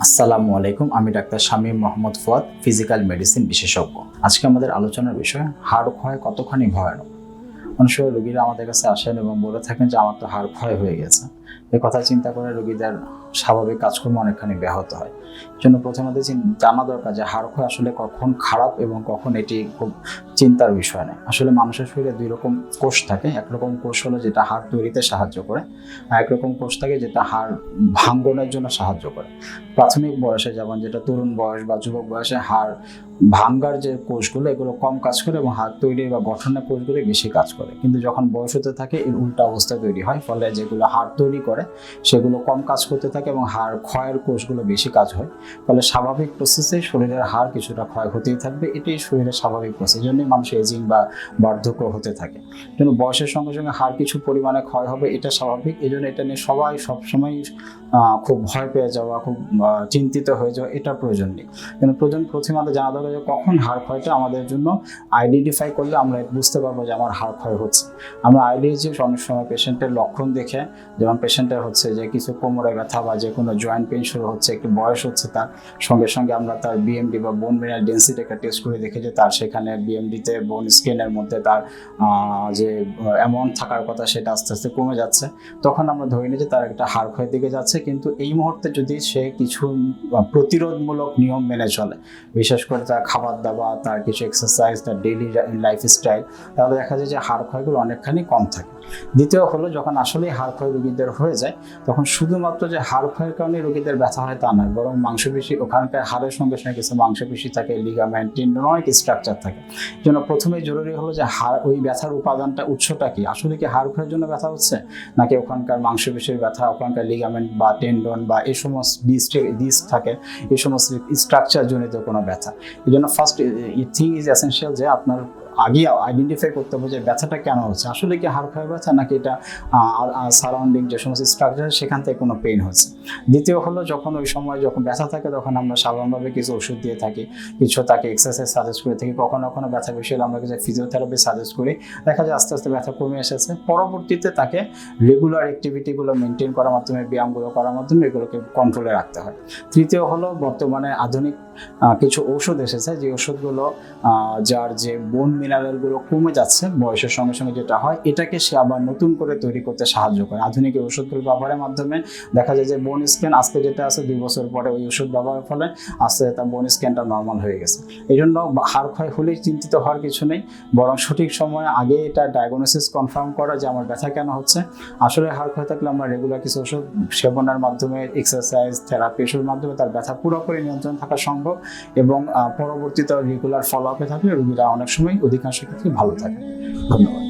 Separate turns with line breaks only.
আসসালামু আলাইকুম, আমি doctor Shamim Mohammad Fuad, physical medicine বিশেষজ্ঞ। আজকে আমাদের আলোচনার বিষয় হাড় ক্ষয় কতখানি ভয়ানক। অনেক সময় রোগীরা আমাদের কাছে আসেন এবং বলে থাকেন যে আমার তো হাড় ক্ষয় হয়ে গেছে। এই কথা চিন্তা করে রোগীদের স্বাভাবিক কাজকর্ম অনেকখানি ব্যাহত হয়। জন্য প্রথমত জানা দরকার যে হাড় ক্ষয় আসলে কখন খারাপ এবং কখন এটি খুব চিন্তার বিষয় নয়। আসলে মানুষের শরীরে দুই রকম কোষ থাকে। একরকম কোষ হলো যেটা হাড় তৈরিতে সাহায্য করে, আর একরকম কোষ থাকে যেটা হাড় ভাঙ্গনের জন্য সাহায্য করে। প্রাথমিক বয়সে যেমন যেটা তরুণ বয়স বা যুবক বয়সে হাড় ভাঙ্গার যে কোষগুলো এগুলো কম কাজ করে এবং হাড় তৈরি বা গঠনের কোষগুলো বেশি কাজ করে। কিন্তু যখন বয়স হতে থাকে এর উল্টা অবস্থা তৈরি হয়, ফলে যেগুলো হাড় তৈরি করে সেগুলো কম কাজ করতে থাকে এবং হাড় ক্ষয়ের কোষগুলো বেশি কাজ হয়। ফলে স্বাভাবিক প্রসেসে শরীরের হাড় কিছুটা ক্ষয় হতেই থাকবে, এটাই শরীরের স্বাভাবিক প্রসেস। এই জন্যই মানুষ এজিং বা বার্ধক্য হতে থাকে। কিন্তু বয়সের সঙ্গে সঙ্গে হাড় কিছু পরিমাণে ক্ষয় হবে, এটা স্বাভাবিক। এই জন্য এটা নিয়ে সবাই সবসময় খুব ভয় পেয়ে যাওয়া, খুব চিন্তিত হয়ে যাওয়া এটা প্রয়োজন নেই। কিন্তু প্রথমে জানা দরকার যে কখন হাড় ক্ষয়টা আমাদের জন্য আইডেন্টিফাই করলে আমরা বুঝতে পারবো যে আমার হাড় ক্ষয় হচ্ছে। আমরা আইডিয়াছি অনেক সময় পেশেন্টের লক্ষণ দেখে, যেমন পেশেন্টের হচ্ছে যে কিছু কোমরে ব্যথা বা যে কোনো জয়েন্ট পেইন শুরু হচ্ছে, একটু বয়স হচ্ছে, তার সঙ্গে সঙ্গে আমরা তার বিএমডি বা বোন মিনারেল ডেন্সিটি একটা টেস্ট করে দেখে যে তার সেখানে বিএমডিতে বোন স্কেনের মধ্যে তার যে অ্যামাউন্ট থাকার কথা সেটা আস্তে আস্তে কমে যাচ্ছে। তখন আমরা ধরে নিই যে তার একটা হাড় ক্ষয়ের দিকে যাচ্ছে। কিন্তু এই মুহূর্তে যদি সে কিছু প্রতিরোধমূলক নিয়ম মেনে চলে, বিশেষ করে তার খাবার দাবার, তার কিছু এক্সারসাইজ, তার ডেইলি লাইফস্টাইল, তাহলে দেখা যায় যে হাড় ক্ষয়গুলো অনেকখানি কম থাকে। দ্বিতীয় হলো, যখন আসলেই হাড় ক্ষয় রোগীদের হয়ে যায় তখন শুধুমাত্র যে হাড় ক্ষয়ের কারণে রোগীদের ব্যথা হয় তা নয়, বরং মাংসপেশি, ওখানকার হাড়ের সঙ্গে সঙ্গে কিছু মাংসপেশি থাকে, লিগামেন্ট, টেন্ডন, অনেক স্ট্রাকচার থাকে। এই জন্য প্রথমেই জরুরি হলো যে হাড়, ওই ব্যথার উপাদানটা, উৎসটা কি, আসলে কি হাড় ক্ষয়ের জন্য ব্যথা হচ্ছে নাকি ওখানকার মাংসপেশির ব্যথা, ওখানকার লিগামেন্ট বা টেন্ডন বা এই সমস্ত ডিস্ক থাকে, এই সমস্ত স্ট্রাকচার জনিত কোনো ব্যথা। এই জন্য ফার্স্ট থিং ইজ এসেনশিয়াল যে আপনার আগে আইডেন্টিফাই করতে হবে যে ব্যথাটা কেন হচ্ছে, আসলে কি হাড় ক্ষয় ব্যথা নাকি এটা সারাউন্ডিং যে সমস্ত স্ট্রাকচার সেখান থেকে কোনো পেইন হচ্ছে। দ্বিতীয় হলো, যখন ওই সময় যখন ব্যথা থাকে তখন আমরা সাধারণভাবে কিছু ওষুধ দিয়ে থাকি, কিছু তাকে এক্সারসাইজ সাজেস্ট করে থাকি, কখনো কখনো ব্যথা বেশি হলে আমরা কিছু ফিজিওথেরাপি সাজেস্ট করি। দেখা যায় আস্তে আস্তে ব্যথা কমে এসেছে। পরবর্তীতে তাকে রেগুলার অ্যাক্টিভিটিগুলো মেনটেন করার মাধ্যমে, ব্যায়ামগুলো করার মাধ্যমে এগুলোকে কন্ট্রোলে রাখতে হয়। তৃতীয় হলো, বর্তমানে আধুনিক কিছু ওষুধ এসেছে যে ওষুধগুলো যার যে বোন মিনারেলগুলো কমে যাচ্ছে বয়সের সঙ্গে সঙ্গে যেটা হয়, এটাকে সে আবার নতুন করে তৈরি করতে সাহায্য করে। আধুনিক এই ওষুধগুলো ব্যবহারের মাধ্যমে দেখা যায় যে বোন স্ক্যান আজকে যেটা আছে 2 বছর পরে ওই ওষুধ ব্যবহারের ফলে আস্তে তার বোন স্ক্যানটা নর্মাল হয়ে গেছে। এই জন্য হাড় ক্ষয় হলেই চিন্তিত হওয়ার কিছু নেই, বরং সঠিক সময়ে আগে এটা ডায়াগনোসিস কনফার্ম করা যে আমার ব্যথা কেন হচ্ছে। আসলে হাড় ক্ষয় থাকলে আমরা রেগুলার কিছু ওষুধ সেবনের মাধ্যমে, এক্সারসাইজ, থেরাপি, এসবের মাধ্যমে তার ব্যথা পুরোপুরি নিয়ন্ত্রণ থাকা সম্ভব এবং পরবর্তীতে রেগুলার ফলো আপে থাকলে রোগীরা অনেক সময় অধিকাংশ ক্ষেত্রে ভালো থাকে। ধন্যবাদ।